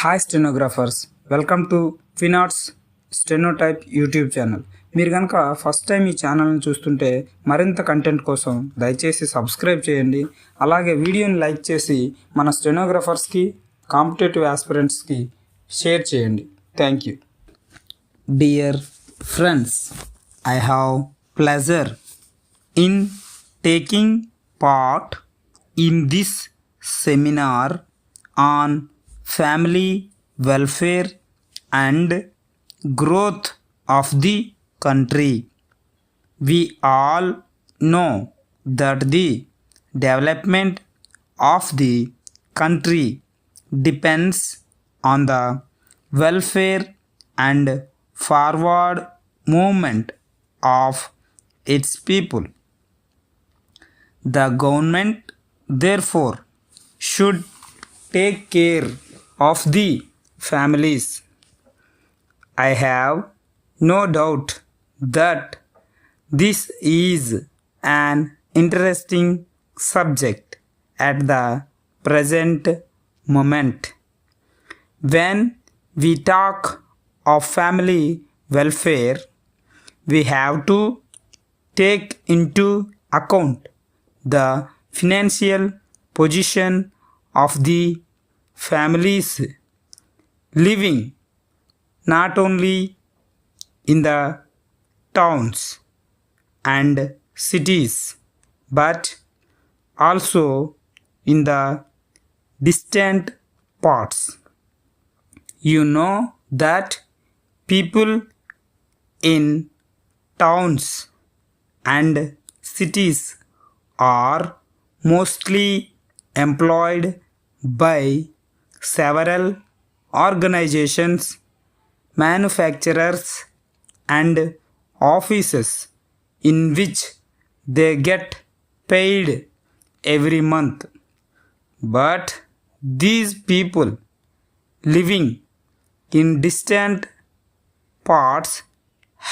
Hi stenographers, welcome to Finats steno type YouTube channel. మీరు కనుక first time ఈ ఛానల్ని చూస్తుంటే మరింత కంటెంట్ కోసం దయచేసి సబ్స్క్రైబ్ చేయండి. అలాగే వీడియోని లైక్ చేసి మన స్టెనోగ్రాఫర్స్కి, కాంపిటేటివ్ ఆస్పిరెంట్స్కి షేర్ చేయండి. Thank you. Dear friends, I have pleasure in taking part in this seminar on family welfare and growth of the country. We all know that the development of the country depends on the welfare and forward movement of its people. The government therefore should take care of the families. I have no doubt that this is an interesting subject at the present moment. When we talk of family welfare, we have to take into account the financial position of the families living not only in the towns and cities but also in the distant parts. You know that people in towns and cities are mostly employed by several organizations, manufacturers and offices in which they get paid every month. But these people living in distant parts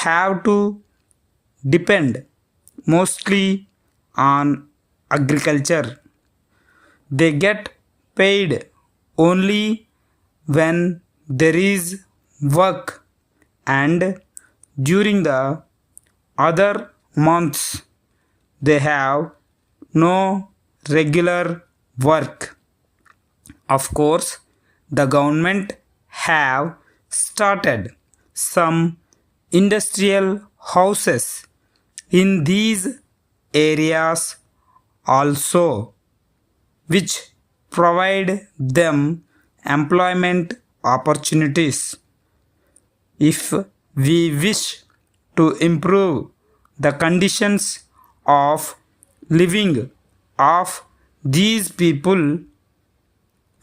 have to depend mostly on agriculture. They get paid only when there is work, and during the other months they have no regular work. Of course, the government have started some industrial houses in these areas also, which provide them employment opportunities. If we wish to improve the conditions of living of these people,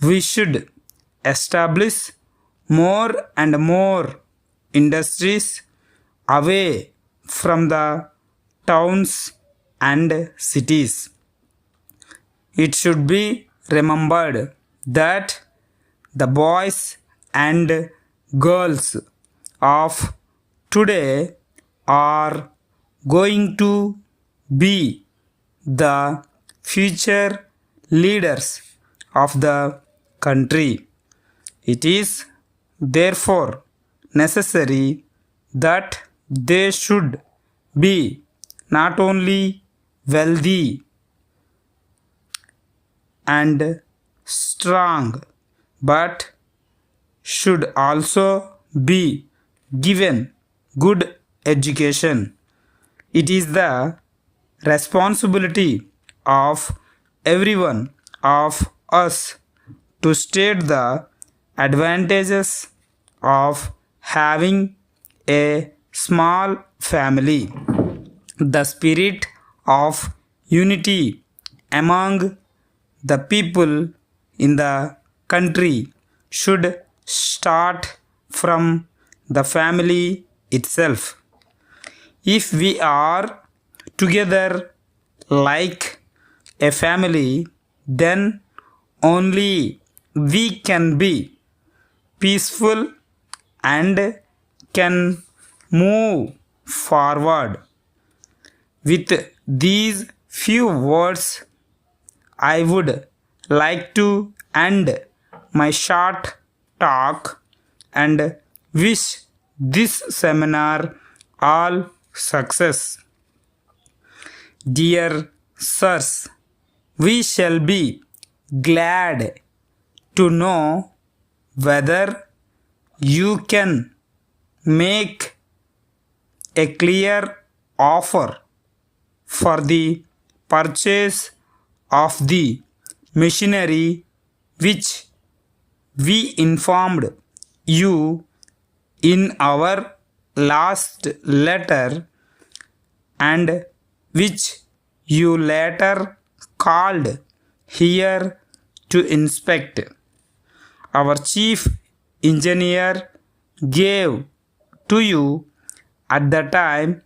we should establish more and more industries away from the towns and cities. It should be remembered that the boys and girls of today are going to be the future leaders of the country. It is therefore necessary that they should be not only wealthy and strong but should also be given good education. It is the responsibility of everyone of us to state the advantages of having a small family. The spirit of unity among the people in the country should start from the family itself. If we are together like a family, then only we can be peaceful and can move forward. With these few words, I would like to end my short talk and wish this seminar all success. Dear sirs, we shall be glad to know whether you can make a clear offer for the purchase of the machinery which we informed you in our last letter and which you later called here to inspect. Our chief engineer gave to you at the time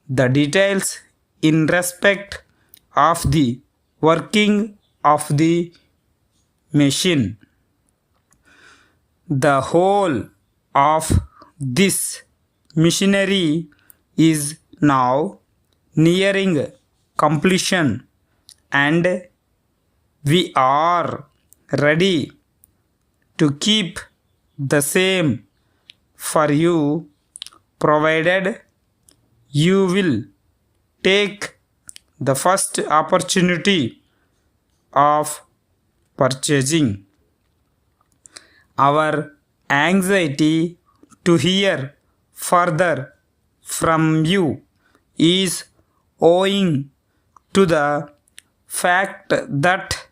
the details in respect of the working of the machine. The whole of this machinery is now nearing completion and we are ready to keep the same for you provided you will take the first opportunity of purchasing. Our anxiety to hear further from you is owing to the fact that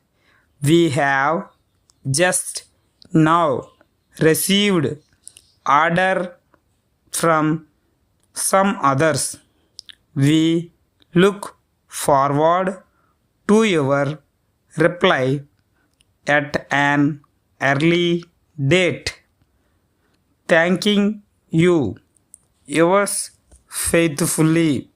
we have just now received order from some others. We look forward to your reply at an early date. Thanking you, yours faithfully,